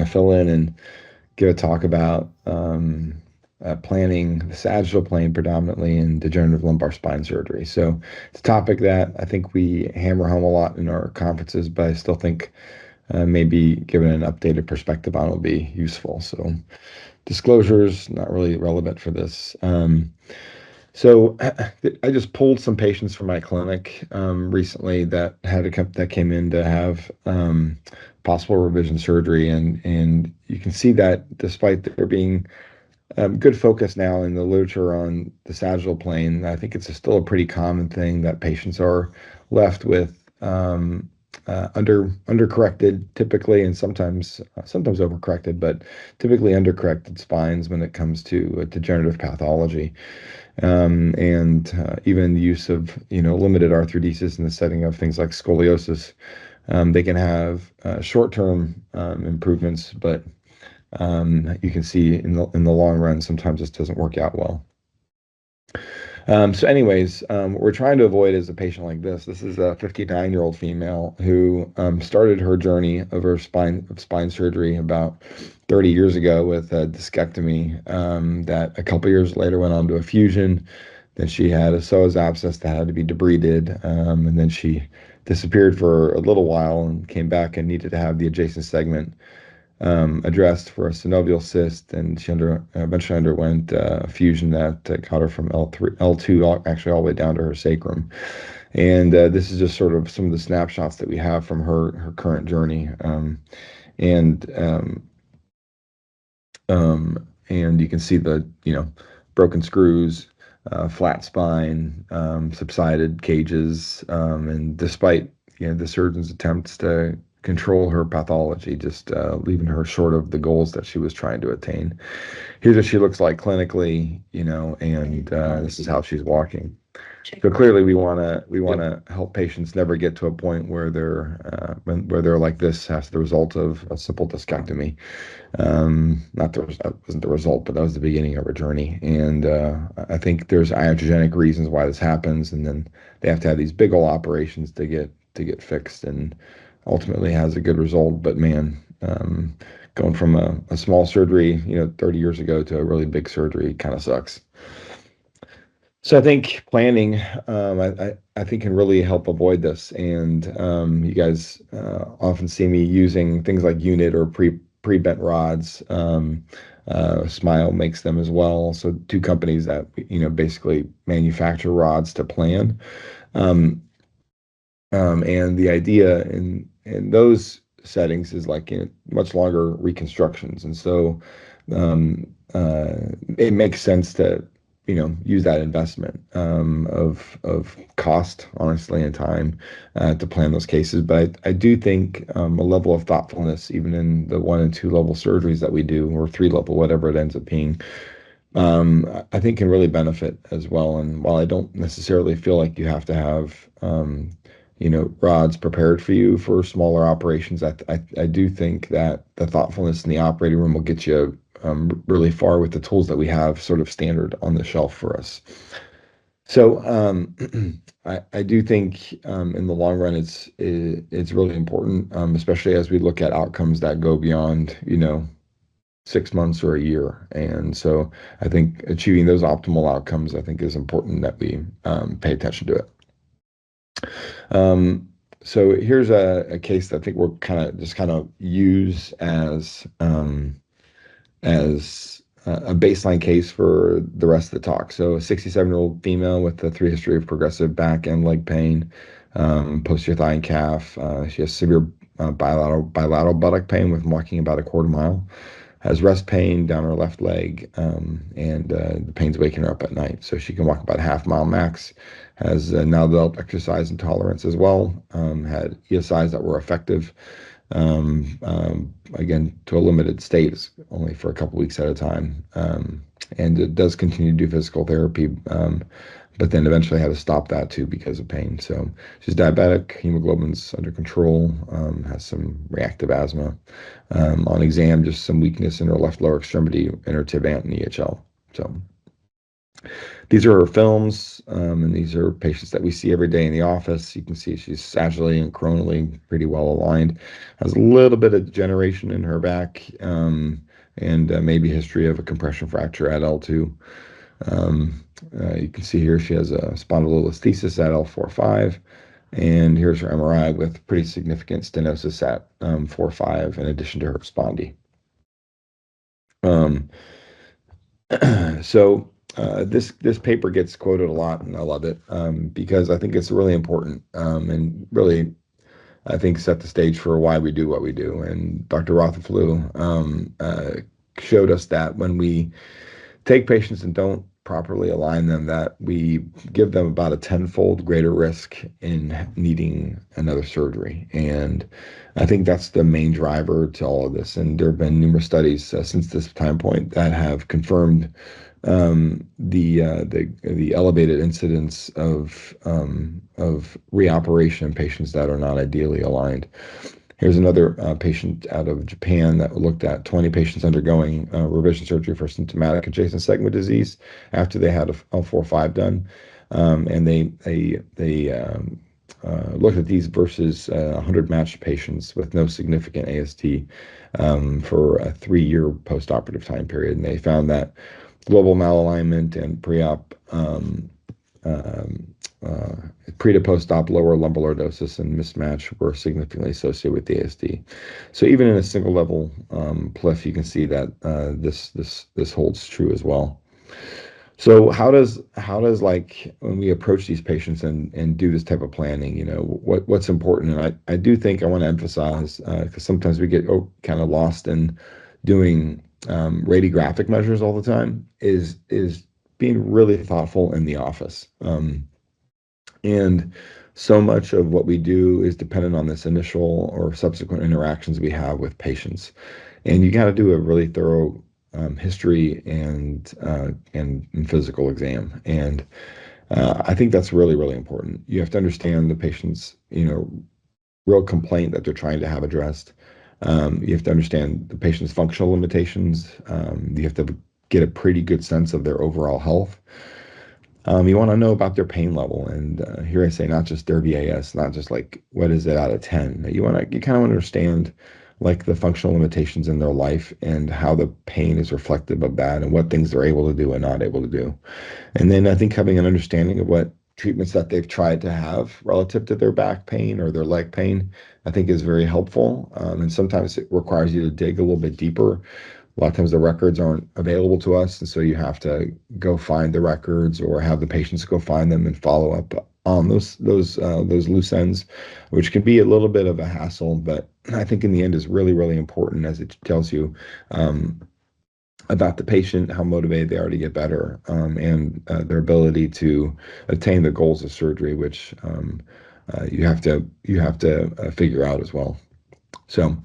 fill in and give a talk about planning the sagittal plane predominantly in degenerative lumbar spine surgery. So it's a topic that I think we hammer home a lot in our conferences, but I still think maybe giving an updated perspective on it will be useful. So disclosures, not really relevant for this. So I just pulled some patients from my clinic recently that that came in to have possible revision surgery, and you can see that despite there being good focus now in the literature on the sagittal plane, I think it's still a pretty common thing that patients are left with undercorrected typically, and sometimes overcorrected, but typically undercorrected spines when it comes to degenerative pathology. And even the use of limited arthrodesis in the setting of things like scoliosis, they can have short-term improvements, but you can see in the long run sometimes this doesn't work out well. So anyways, what we're trying to avoid is a patient like this. This is a 59-year-old female who started her journey of her spine surgery about 30 years ago with a discectomy that a couple years later went on to a fusion. Then she had a psoas abscess that had to be debrided, and then she disappeared for a little while and came back and needed to have the adjacent segment addressed for a synovial cyst, and she eventually underwent a fusion that got her from L2 actually all the way down to her sacrum. And this is just sort of some of the snapshots that we have from her current journey. And you can see the broken screws, flat spine, subsided cages, and despite the surgeon's attempts to control her pathology, just leaving her short of the goals that she was trying to attain. Here's what she looks like clinically, and this is how she's walking. So clearly, we want to help patients never get to a point where they're like this as the result of a simple discectomy. That wasn't the result, but that was the beginning of her journey. And I think there's iatrogenic reasons why this happens, and then they have to have these big old operations to get fixed, and ultimately has a good result. But man, going from a small surgery 30 years ago to a really big surgery kind of sucks. So I think planning, I think can really help avoid this. And you guys often see me using things like unit or pre-bent rods. Smile makes them as well. So two companies that basically manufacture rods to plan. And the idea in those settings is like much longer reconstructions, and so it makes sense to use that investment of cost, honestly, and time to plan those cases. But I do think a level of thoughtfulness, even in the 1 and 2 level surgeries that we do, or 3 level, whatever it ends up being, I think can really benefit as well. And while I don't necessarily feel like you have to have rods prepared for you for smaller operations, I do think that the thoughtfulness in the operating room will get you really far with the tools that we have sort of standard on the shelf for us. So I do think in the long run it's really important, especially as we look at outcomes that go beyond 6 months or a year. And so I think achieving those optimal outcomes, I think, is important that we pay attention to it. So here's a case that I think we'll kind of use as a baseline case for the rest of the talk. So a 67-year-old female with a 3 history of progressive back and leg pain, posterior thigh and calf. She has severe bilateral buttock pain with walking about a quarter mile. Has rest pain down her left leg, and the pain's waking her up at night. So she can walk about a half mile max. Has now developed exercise intolerance as well. Had ESIs that were effective, again, to a limited state, only for a couple weeks at a time. And it does continue to do physical therapy, but then eventually had to stop that too because of pain. So she's diabetic, hemoglobin's under control, has some reactive asthma. On exam, just some weakness in her left lower extremity, in her tib ant and EHL. So These are her films, and these are patients that we see every day in the office. You can see she's sagittally and coronally pretty well aligned. Has a little bit of degeneration in her back, and maybe history of a compression fracture at L2. You can see here she has a spondylolisthesis at L4-5, and here's her MRI with pretty significant stenosis at 4-5 in addition to her spondy. Um, this paper gets quoted a lot, and I love it because I think it's really important and really I think set the stage for why we do what we do. And Dr. Rotherflu showed us that when we take patients and don't properly align them, that we give them about a tenfold greater risk in needing another surgery. And I think that's the main driver to all of this. And there have been numerous studies since this time point that have confirmed the elevated incidence of reoperation in patients that are not ideally aligned. Here's another patient out of Japan that looked at 20 patients undergoing revision surgery for symptomatic adjacent segment disease after they had a L4-5 done, and they looked at these versus 100 matched patients with no significant AST for a 3-year postoperative time period, and they found that global malalignment and um, uh, pre to post-op lower lumbar lordosis and mismatch were significantly associated with the ASD. So even in a single level PLIF, you can see that this holds true as well. So how does like when we approach these patients and do this type of planning, what's important? And I do think I want to emphasize because sometimes we get kind of lost in doing radiographic measures all the time is being really thoughtful in the office. And so much of what we do is dependent on this initial or subsequent interactions we have with patients. And you got to do a really thorough history and physical exam. And I think that's really, really important. You have to understand the patient's, real complaint that they're trying to have addressed. You have to understand the patient's functional limitations. You have to get a pretty good sense of their overall health. You want to know about their pain level, and here I say not just their VAS, not just like what is it out of 10. You kind of understand like the functional limitations in their life and how the pain is reflective of that, and what things they're able to do and not able to do. And then I think having an understanding of what treatments that they've tried to have relative to their back pain or their leg pain, I think is very helpful. And sometimes it requires you to dig a little bit deeper. A lot of times the records aren't available to us, and so you have to go find the records or have the patients go find them and follow up on those loose ends, which can be a little bit of a hassle, but I think in the end is really, really important as it tells you about the patient, how motivated they are to get better, and their ability to attain the goals of surgery, which you have to figure out as well. So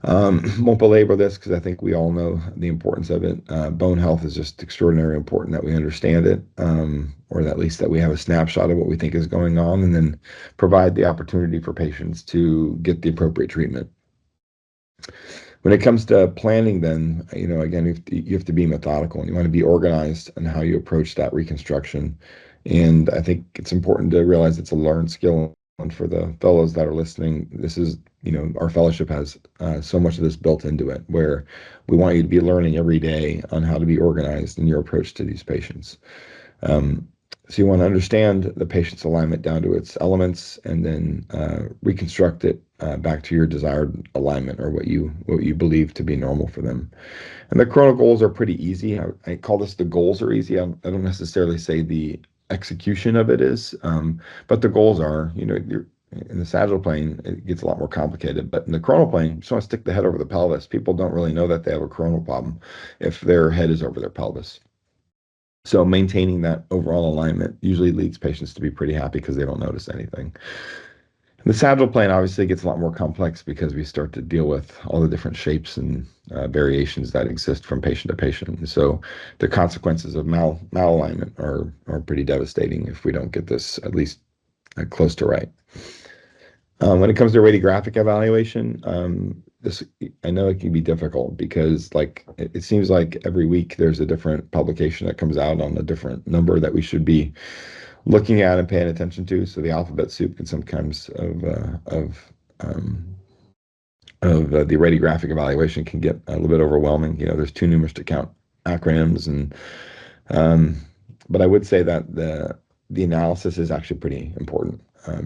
won't belabor this because I think we all know the importance of it. Bone health is just extraordinarily important that we understand it, or at least that we have a snapshot of what we think is going on, and then provide the opportunity for patients to get the appropriate treatment. When it comes to planning, then, again, you have to be methodical and you want to be organized in how you approach that reconstruction. And I think it's important to realize it's a learned skill. And for the fellows that are listening, this is, our fellowship has so much of this built into it, where we want you to be learning every day on how to be organized in your approach to these patients. Um, so you want to understand the patient's alignment down to its elements, and then reconstruct it back to your desired alignment, or what you believe to be normal for them. And the chrono goals are pretty easy. I call this the goals are easy. I don't necessarily say the execution of it is, but the goals are, you're, in the sagittal plane, it gets a lot more complicated. But in the coronal plane, you just want to stick the head over the pelvis. People don't really know that they have a coronal problem if their head is over their pelvis. So maintaining that overall alignment usually leads patients to be pretty happy because they don't notice anything. The sagittal plane obviously gets a lot more complex because we start to deal with all the different shapes and variations that exist from patient to patient. And so the consequences of malalignment are pretty devastating if we don't get this at least close to right. When it comes to radiographic evaluation, this, I know it can be difficult because like it seems like every week there's a different publication that comes out on a different number that we should be looking at and paying attention to. So the alphabet soup can sometimes of the radiographic evaluation can get a little bit overwhelming. There's too numerous to count acronyms, and um, but I would say that the analysis is actually pretty important,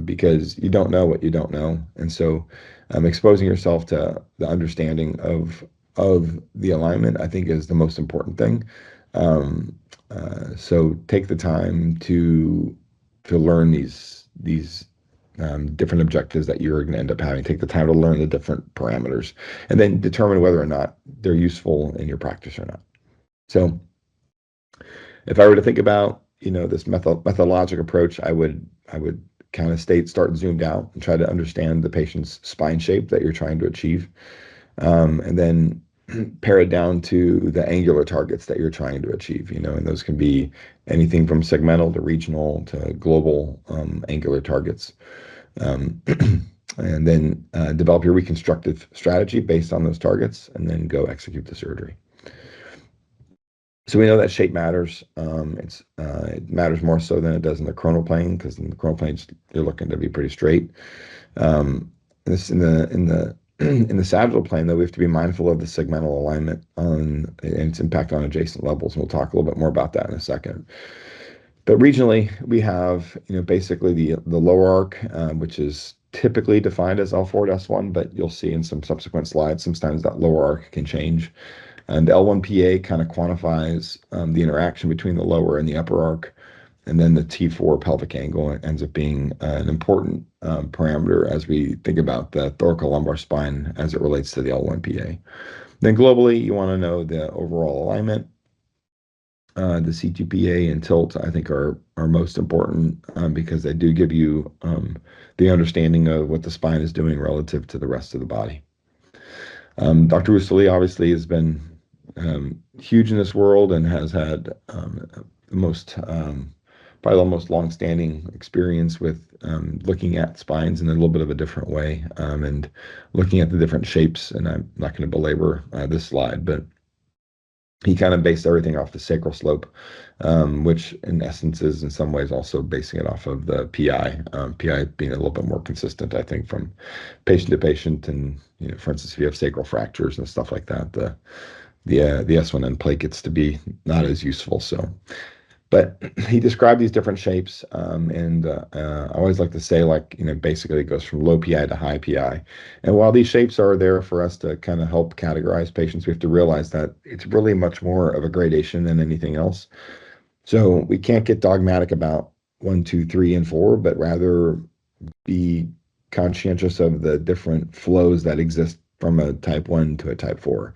because you don't know what you don't know, and so exposing yourself to the understanding of the alignment, I think, is the most important thing. Um, so take the time to learn these different objectives that you're going to end up having. Take the time to learn the different parameters, and then determine whether or not they're useful in your practice or not. So, if I were to think about this methodologic approach, I would kind of start zoomed out and try to understand the patient's spine shape that you're trying to achieve, and then pare it down to the angular targets that you're trying to achieve. And those can be anything from segmental to regional to global angular targets. Um, and then develop your reconstructive strategy based on those targets, and then go execute the surgery. So we know that shape matters. It matters more so than it does in the coronal plane, because in the coronal plane you're looking to be pretty straight. This in the sagittal plane, though, we have to be mindful of the segmental alignment and its impact on adjacent levels, and we'll talk a little bit more about that in a second. But regionally, we have basically the lower arc, which is typically defined as L4-S1, but you'll see in some subsequent slides sometimes that lower arc can change. And the L1PA kind of quantifies the interaction between the lower and the upper arc. And then the T4 pelvic angle ends up being an important parameter as we think about the thoracolumbar spine as it relates to the L1PA. Then globally, you want to know the overall alignment. The C2PA and tilt, I think, are most important, because they do give you the understanding of what the spine is doing relative to the rest of the body. Dr. Rusali obviously has been huge in this world and has had probably the most long-standing experience with looking at spines in a little bit of a different way, and looking at the different shapes. And I'm not going to belabor this slide, but he kind of based everything off the sacral slope, which in essence is in some ways also basing it off of the PI. PI being a little bit more consistent, I think, from patient to patient. And for instance, if you have sacral fractures and stuff like that, the S1N plate gets to be not as useful. So, but he described these different shapes, and I always like to say, like, basically it goes from low PI to high PI. And while these shapes are there for us to kind of help categorize patients, we have to realize that it's really much more of a gradation than anything else. So we can't get dogmatic about 1, 2, 3, and 4, but rather be conscientious of the different flows that exist from a type 1 to a type 4.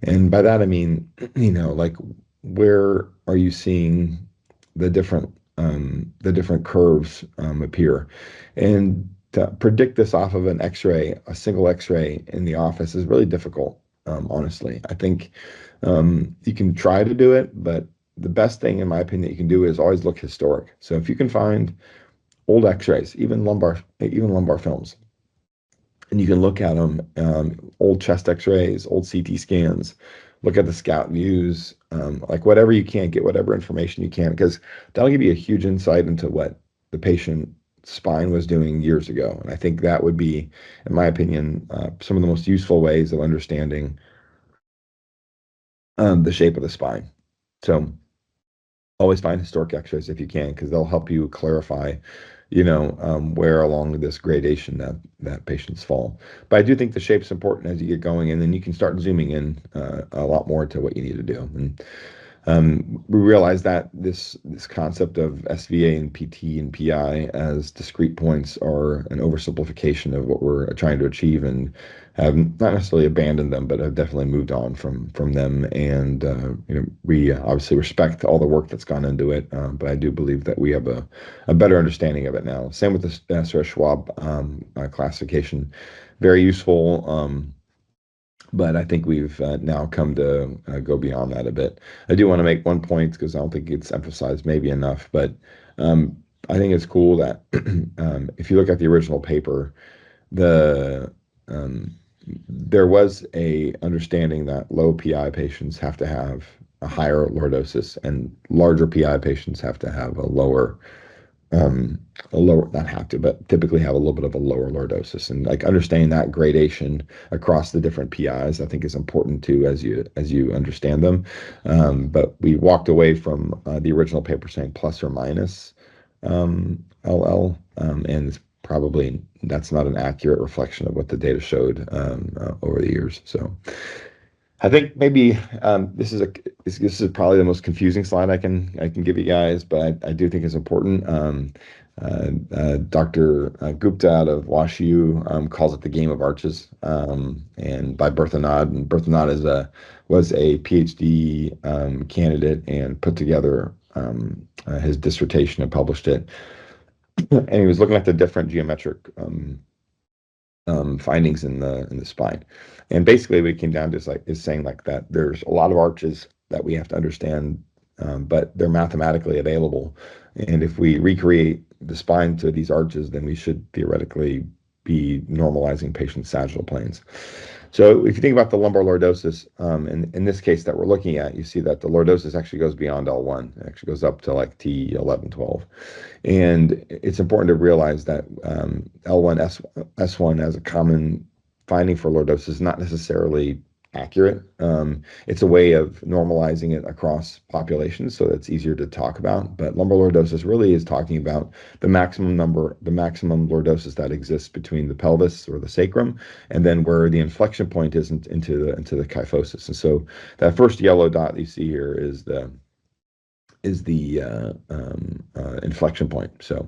And by that, I mean, like, where are you seeing the different curves appear? And to predict this off of an X-ray, a single X-ray in the office, is really difficult. Honestly, I think you can try to do it, but the best thing, in my opinion, that you can do is always look historic. So if you can find old X-rays, even lumbar films, and you can look at them, old chest X-rays, old CT scans, look at the scout views, like whatever you can, get whatever information you can, because that'll give you a huge insight into what the patient spine was doing years ago. And I think that would be, in my opinion, some of the most useful ways of understanding the shape of the spine. So always find historic X-rays if you can, because they'll help you clarify, where along this gradation that patients fall. But I do think the shape's important as you get going, and then you can start zooming in a lot more to what you need to do. And we realize that this concept of SVA and PT and PI as discrete points are an oversimplification of what we're trying to achieve, and have not necessarily abandoned them, but have definitely moved on from them. And we obviously respect all the work that's gone into it, but I do believe that we have a better understanding of it now. Same with the SRS Schwab classification, very useful. But I think we've now come to go beyond that a bit. I do want to make one point, because I don't think it's emphasized maybe enough, but I think it's cool that if you look at the original paper, the there was a understanding that low PI patients have to have a higher lordosis, and larger PI patients have to have um, a lower, not have to, but typically have a little bit of a lower lordosis. And like understanding that gradation across the different PIs, I think is important too as you understand them. But we walked away from the original paper saying plus or minus LL, and it's probably that's not an accurate reflection of what the data showed over the years. So I think maybe this is probably the most confusing slide I can give you guys, but I do think it's important. Dr. Gupta out of WashU calls it the game of arches, and by Berthenod. And Berthenod was a PhD candidate and put together his dissertation and published it. And he was looking at the different geometric findings in the spine. And basically, what it came down to is saying like that there's a lot of arches that we have to understand, but they're mathematically available. And if we recreate the spine to these arches, then we should theoretically be normalizing patient sagittal planes. So if you think about the lumbar lordosis, in this case that we're looking at, you see that the lordosis actually goes beyond L1. It actually goes up to like T11, 12. And it's important to realize that L1, S1 as a common finding for lordosis is not necessarily accurate. It's a way of normalizing it across populations, so that's easier to talk about. But lumbar lordosis really is talking about the maximum lordosis that exists between the pelvis or the sacrum, and then where the inflection point is into the kyphosis. And so that first yellow dot you see here is the inflection point. So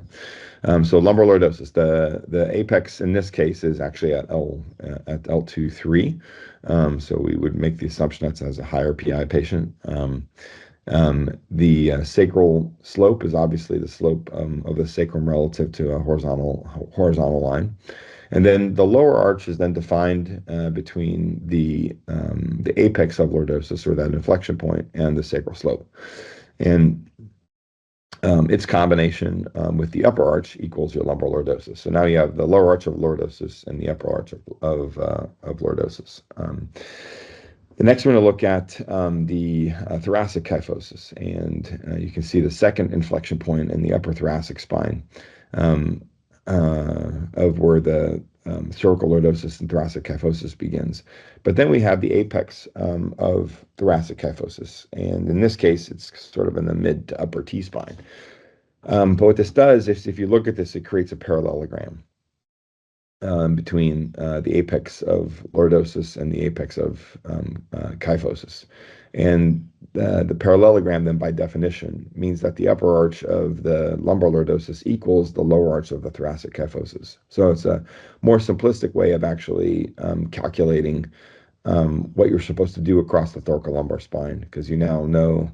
lumbar lordosis, the apex in this case is actually at L2 3. So we would make the assumption that's as a higher PI patient. The sacral slope is obviously the slope of the sacrum relative to a horizontal line. And then the lower arch is then defined between the apex of lordosis, or that inflection point, and the sacral slope. And its combination with the upper arch equals your lumbar lordosis. So now you have the lower arch of lordosis and the upper arch of lordosis. The next, we're going to look at the thoracic kyphosis, and you can see the second inflection point in the upper thoracic spine of where the cervical lordosis and thoracic kyphosis begins. But then we have the apex of thoracic kyphosis, and in this case, it's sort of in the mid to upper T-spine. But what this does is, if you look at this, it creates a parallelogram between the apex of lordosis and the apex of kyphosis. And the parallelogram then, by definition, means that the upper arch of the lumbar lordosis equals the lower arch of the thoracic kyphosis. So it's a more simplistic way of actually calculating what you're supposed to do across the thoracolumbar spine, because you now know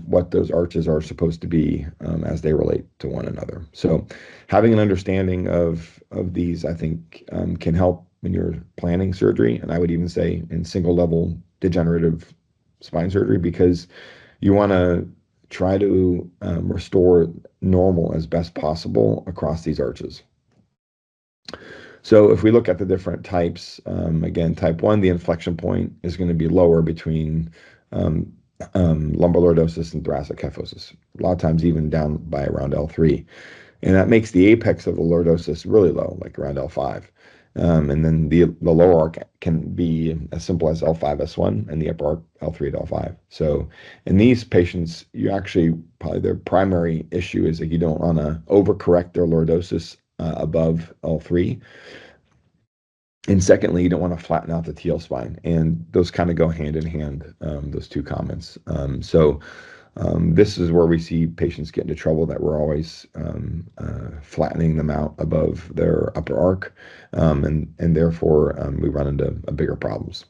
what those arches are supposed to be as they relate to one another. So having an understanding of these, I think, can help when you're planning surgery, and I would even say in single level degenerative spine surgery, because you want to try to restore normal as best possible across these arches. So if we look at the different types, again, type 1, the inflection point is going to be lower between lumbar lordosis and thoracic kyphosis, a lot of times even down by around L3. And that makes the apex of the lordosis really low, like around L5. And then the lower arc can be as simple as L5S1 and the upper arc L3 to L5. So in these patients, you actually, probably their primary issue is that you don't want to overcorrect their lordosis above L3. And secondly, you don't want to flatten out the TL spine. And those kind of go hand in hand, those two comments. This is where we see patients get into trouble, that we're always flattening them out above their upper arc. And therefore, we run into bigger problems.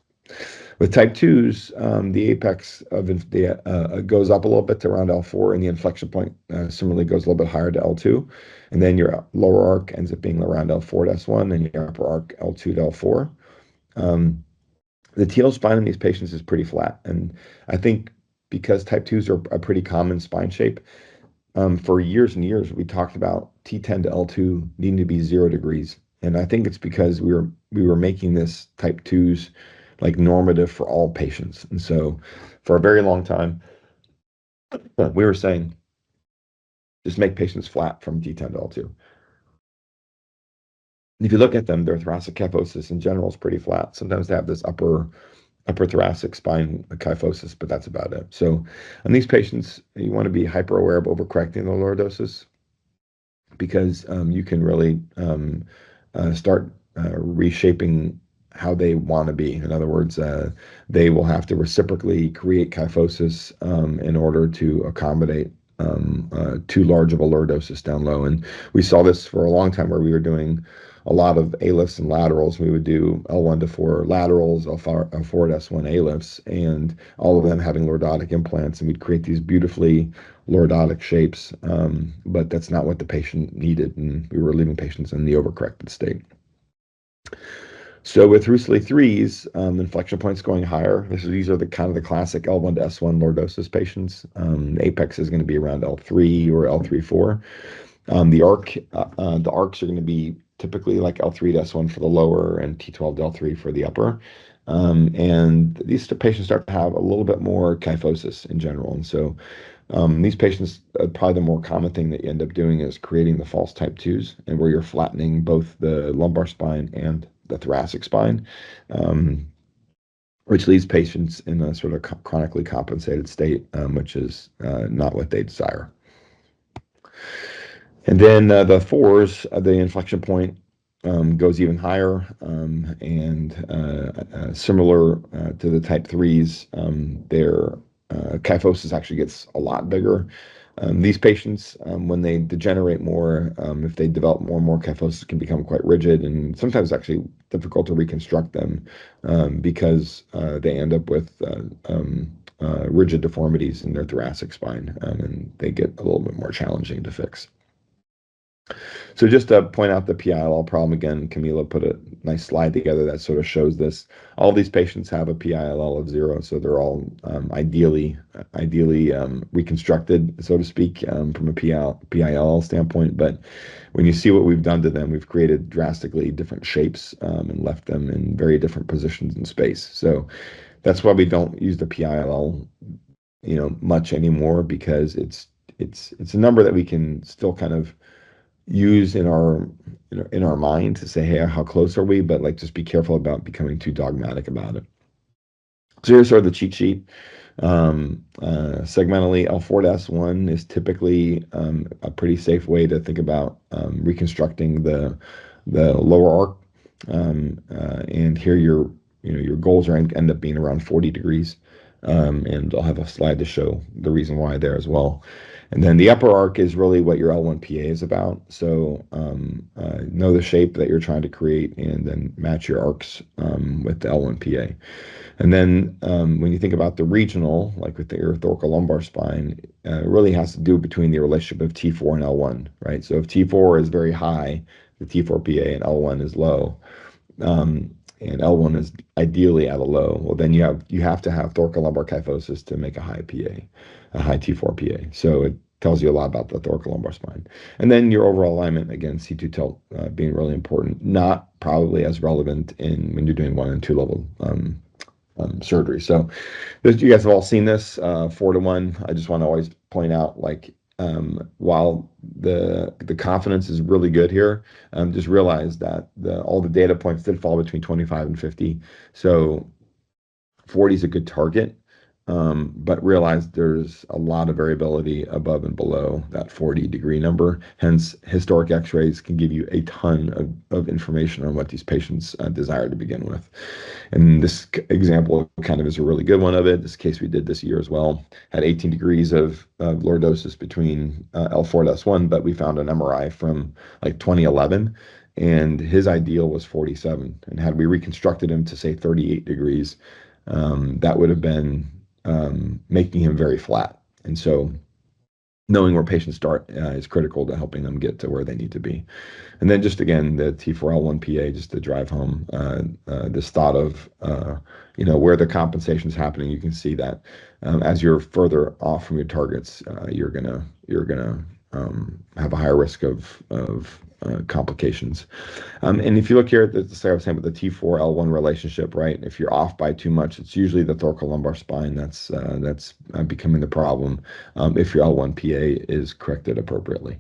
With type 2s, the apex of the goes up a little bit to around L4, and the inflection point similarly goes a little bit higher to L2. And then your lower arc ends up being around L4 to S1, and your upper arc L2 to L4. The TL spine in these patients is pretty flat. And I think because type 2s are a pretty common spine shape, for years and years, we talked about T10 to L2 needing to be 0 degrees. And I think it's because we were making this type 2s like normative for all patients. And so for a very long time, we were saying just make patients flat from D10 to L2. And if you look at them, their thoracic kyphosis in general is pretty flat. Sometimes they have this upper thoracic spine kyphosis, but that's about it. So on these patients, you want to be hyper aware of overcorrecting the lordosis because you can really start reshaping how they want to be. In other words, they will have to reciprocally create kyphosis in order to accommodate too large of a lordosis down low. And we saw this for a long time where we were doing a lot of A lifts and laterals. We would do L1 to 4 laterals, L4 to S1 A lifts, and all of them having lordotic implants. And we'd create these beautifully lordotic shapes, but that's not what the patient needed. And we were leaving patients in the overcorrected state. So with Rusley 3s, inflection points going higher. These are the kind of the classic L1 to S1 lordosis patients. Apex is going to be around L3 or L3-4. The arcs are going to be typically like L3 to S1 for the lower and T12 to L3 for the upper. And these patients start to have a little bit more kyphosis in general. And so these patients, probably the more common thing that you end up doing is creating the false type 2s, and where you're flattening both the lumbar spine and the thoracic spine, which leaves patients in a sort of chronically compensated state, which is not what they desire. And then the 4s, the inflection point goes even higher, and similar to the type 3s, their kyphosis actually gets a lot bigger. These patients, when they degenerate more, if they develop more and more kyphosis, can become quite rigid and sometimes actually difficult to reconstruct them because they end up with rigid deformities in their thoracic spine, and they get a little bit more challenging to fix. So just to point out the PILL problem again, Camila put a nice slide together that sort of shows this. All these patients have a PILL of 0, so they're all ideally reconstructed, so to speak, from a PILL standpoint. But when you see what we've done to them, we've created drastically different shapes and left them in very different positions in space. So that's why we don't use the PILL, much anymore, because it's a number that we can still kind of use in our mind to say, hey, how close are we? But like, just be careful about becoming too dogmatic about it. So here's sort of the cheat sheet. Segmentally, L4 to S1 is typically a pretty safe way to think about reconstructing the lower arc. And here your goals are end up being around 40 degrees. And I'll have a slide to show the reason why there as well. And then the upper arc is really what your L1PA is about. So know the shape that you're trying to create and then match your arcs with the L1PA. And then when you think about the regional, like with the thoracolumbar spine, it really has to do between the relationship of T4 and L1, right? So if T4 is very high, the T4PA, and L1 is low, and L1 is ideally at a low, well, then you have to have thoracolumbar kyphosis to make a high PA, a high T4PA. So it tells you a lot about the thoracolumbar spine. And then your overall alignment, again, C2 tilt being really important, not probably as relevant when you're doing 1 and 2 level surgery. So you guys have all seen this 4 to 1. I just want to always point out, like, while the confidence is really good here, just realize that all the data points did fall between 25 and 50. So 40 is a good target, but realize there's a lot of variability above and below that 40-degree number. Hence, historic x-rays can give you a ton of information on what these patients desire to begin with. And this example kind of is a really good one of it. This case we did this year as well had 18 degrees of lordosis between L4 to S1, but we found an MRI from like 2011, and his ideal was 47. And had we reconstructed him to say 38 degrees, that would have been making him very flat. And so knowing where patients start is critical to helping them get to where they need to be. And then just again, the T4L1PA, just to drive home this thought of, where the compensation is happening. You can see that as you're further off from your targets, you're gonna have a higher risk of complications. And if you look here at the, I was saying with the T4-L1 relationship, right? If you're off by too much, it's usually the thoracolumbar spine that's becoming the problem if your L1PA is corrected appropriately.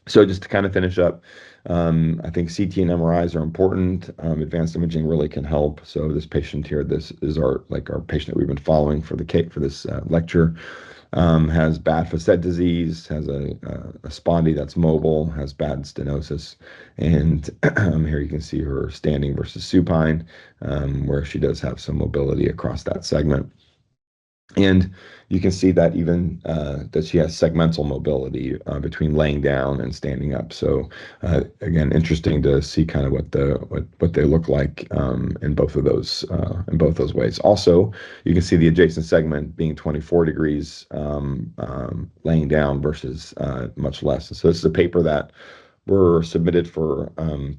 So just to kind of finish up, I think CT and MRIs are important. Advanced imaging really can help. So this patient here, this is our patient that we've been following for this lecture. Has bad facet disease, has a spondy that's mobile, has bad stenosis, and here you can see her standing versus supine, where she does have some mobility across that segment. And you can see that even that she has segmental mobility between laying down and standing up. So again, interesting to see kind of what they look like in both of those ways. Also, you can see the adjacent segment being 24 degrees laying down versus much less. And so this is a paper that were submitted for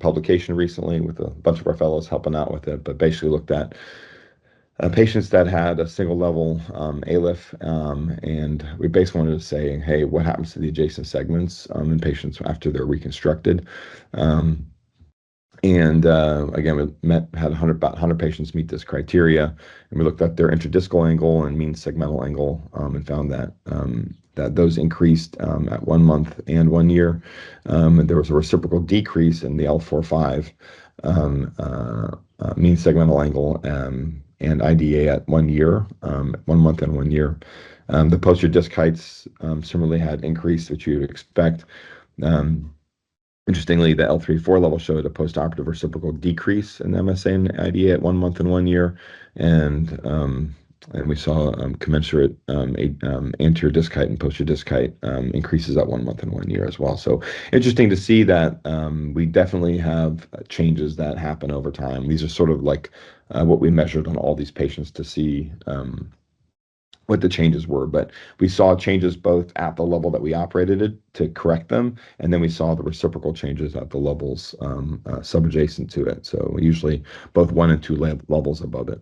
publication recently with a bunch of our fellows helping out with it, but basically looked at patients that had a single level ALIF, and we basically wanted to say, hey, what happens to the adjacent segments in patients after they're reconstructed? And again, we had about 100 patients meet this criteria, and we looked at their intradiscal angle and mean segmental angle, and found that that those increased at 1 month and 1 year. And there was a reciprocal decrease in the L4-5 mean segmental angle and IDA at 1 year, 1 month and 1 year. The posterior disc heights similarly had increased, which you would expect. Interestingly, the L3-4 level showed a postoperative reciprocal decrease in MSA and IDA at 1 month and 1 year, and we saw commensurate anterior disc height and posterior disc height increases at 1 month and 1 year as well. So interesting to see that we definitely have changes that happen over time. These are sort of like what we measured on all these patients to see what the changes were, but we saw changes both at the level that we operated it to correct them, and then we saw the reciprocal changes at the levels subadjacent to it. So usually both 1 and 2 levels above it.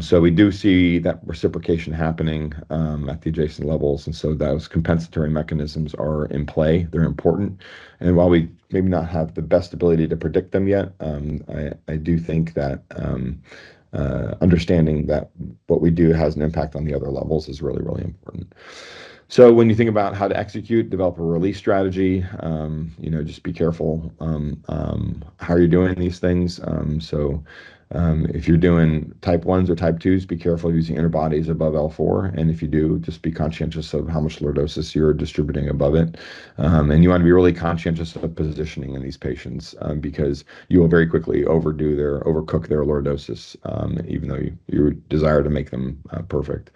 So we do see that reciprocation happening at the adjacent levels, and so those compensatory mechanisms are in play. They're important, and while we maybe not have the best ability to predict them yet, I do think that understanding that what we do has an impact on the other levels is really, really important. So when you think about how to execute, develop a release strategy, just be careful how you're doing these things. If you're doing type 1s or type 2s, be careful using interbodies above L4. And if you do, just be conscientious of how much lordosis you're distributing above it. And you want to be really conscientious of positioning in these patients because you will very quickly overcook their lordosis, even though you desire to make them perfect.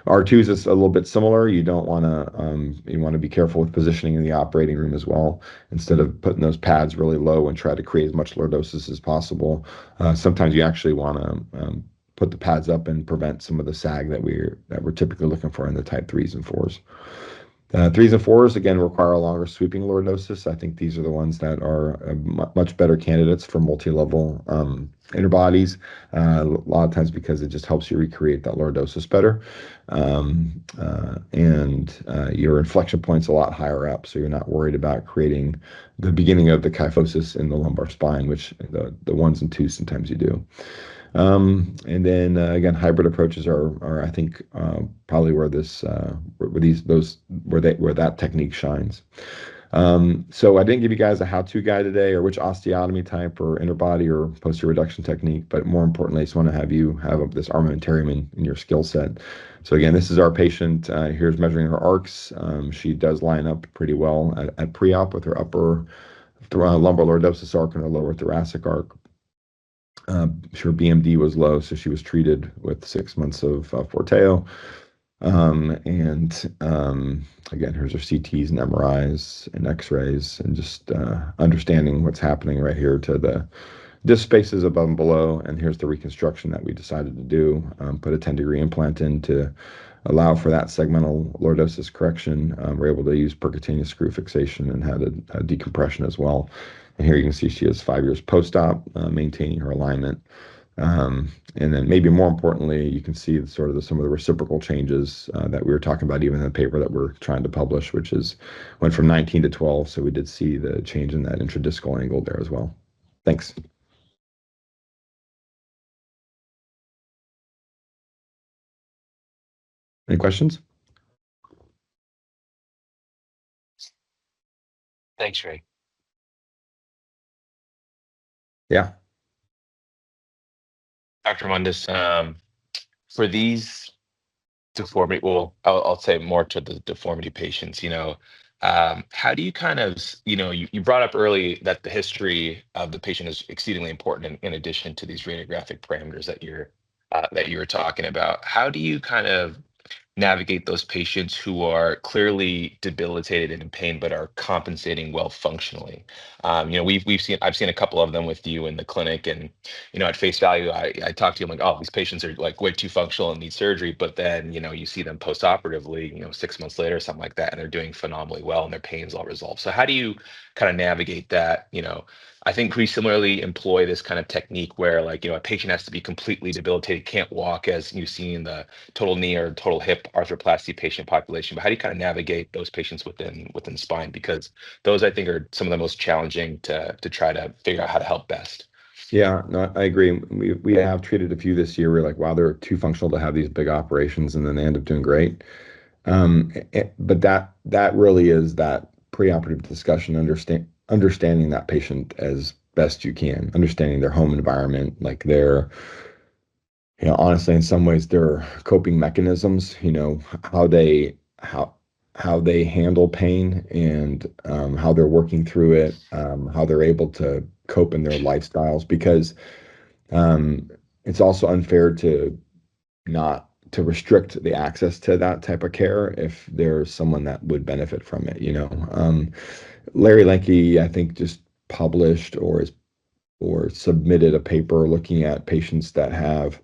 R2s is a little bit similar. You want to be careful with positioning in the operating room as well. Instead of putting those pads really low and try to create as much lordosis as possible, sometimes you actually want to put the pads up and prevent some of the sag that we're typically looking for in the type 3s and 4s. 3s and 4s, again, require a longer sweeping lordosis. I think these are the ones that are much better candidates for multi-level interbodies, a lot of times because it just helps you recreate that lordosis better. And your inflection point's a lot higher up, so you're not worried about creating the beginning of the kyphosis in the lumbar spine, which the 1s and 2s sometimes you do. And then again, hybrid approaches are I think probably where that technique shines. So I didn't give you guys a how-to guide today or which osteotomy type or interbody or posterior reduction technique, but more importantly, I just want to have you have this armamentarium in your skill set. So again, this is our patient. Here's measuring her arcs. She does line up pretty well at pre-op with her upper lumbar lordosis arc and her lower thoracic arc. Her BMD was low, so she was treated with 6 months of Forteo. Again, here's her CTs and MRIs and X-rays, and just understanding what's happening right here to the disc spaces above and below. And here's the reconstruction that we decided to do. Put a 10-degree implant in to allow for that segmental lordosis correction. We're able to use percutaneous screw fixation and had a decompression as well. And here you can see she has 5 years post-op, maintaining her alignment. And then maybe more importantly, you can see sort of some of the reciprocal changes that we were talking about even in the paper that we're trying to publish, which is went from 19 to 12. So we did see the change in that intradiscal angle there as well. Thanks. Any questions? Thanks, Greg. Yeah. Dr. Mundis, for these deformity, well, I'll say more to the deformity patients, how do you kind of, you brought up early that the history of the patient is exceedingly important in addition to these radiographic parameters that you were talking about. How do you kind of navigate those patients who are clearly debilitated and in pain but are compensating well functionally? I've seen a couple of them with you in the clinic, and at face value, I talk to you, I'm like, oh, these patients are like way too functional and need surgery, but then you see them post-operatively, 6 months later, something like that, and they're doing phenomenally well and their pain's all resolved. So how do you kind of navigate that? I think we similarly employ this kind of technique where, like, a patient has to be completely debilitated, can't walk, as you see in the total knee or total hip arthroplasty patient population. But how do you kind of navigate those patients within spine? Because those, I think, are some of the most challenging to try to figure out how to help best. Yeah, no, I agree. We have treated a few this year. We're like, wow, they're too functional to have these big operations, and then they end up doing great. But that really is that preoperative discussion, understanding that patient as best you can, understanding their home environment, like their, honestly, in some ways, their coping mechanisms, how they handle pain and how they're working through it, how they're able to cope in their lifestyles, because um, it's also unfair to not to restrict the access to that type of care if there's someone that would benefit from it. Larry Lenke, I think, just published or submitted a paper looking at patients that have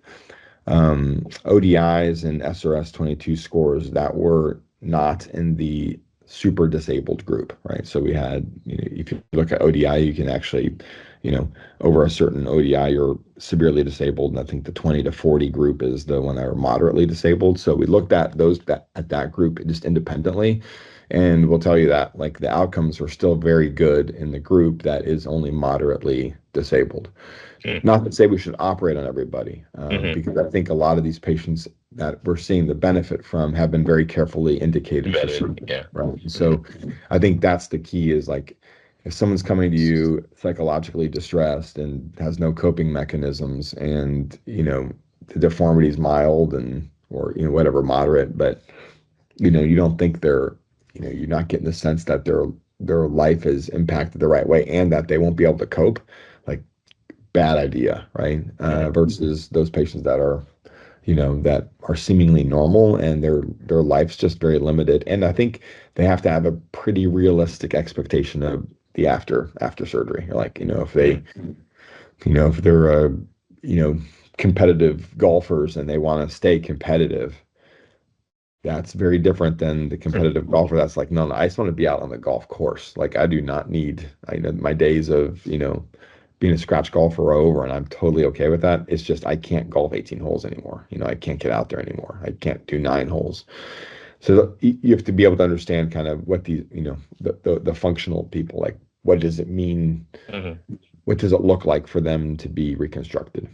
ODIs and SRS-22 scores that were not in the super disabled group, right? So we had, if you look at ODI, you can actually, you know, over a certain ODI, you're severely disabled. And I think the 20 to 40 group is the one that are moderately disabled. So we looked at that group just independently. And we'll tell you that, like, the outcomes are still very good in the group that is only moderately disabled. Not to say we should operate on everybody, Mm-hmm. because I think a lot of these patients that we're seeing the benefit from have been very carefully indicated for Embedded, surgery, yeah. right? Hmm. So I think that's the key is, like, if someone's coming to you psychologically distressed and has no coping mechanisms and, the deformity is mild and, or, whatever, moderate, but, you don't think you're not getting the sense that their life is impacted the right way and that they won't be able to cope, like, bad idea, right? Hmm. Versus those patients that are seemingly normal and their life's just very limited. And I think they have to have a pretty realistic expectation of the after surgery. Like, Hmm. if they're you know, competitive golfers and they want to stay competitive, that's very different than the competitive golfer that's like, no, no, I just want to be out on the golf course. Like, I do not need, I know my days of, being a scratch golfer are over, and I'm totally okay with that. It's just I can't golf 18 holes anymore. I can't get out there anymore. I can't do 9 holes. So you have to be able to understand kind of what these, the functional people, like, what does it mean? Hmm. What does it look like for them to be reconstructed?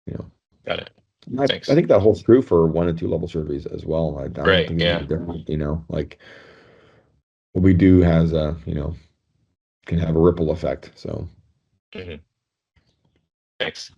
You know, Got it. I Thanks. think that holds true for 1 and 2 level surgeries as well. I don't Right. think it's any Yeah. different. Like, what we do has can have a ripple effect. So Hmm. Thanks.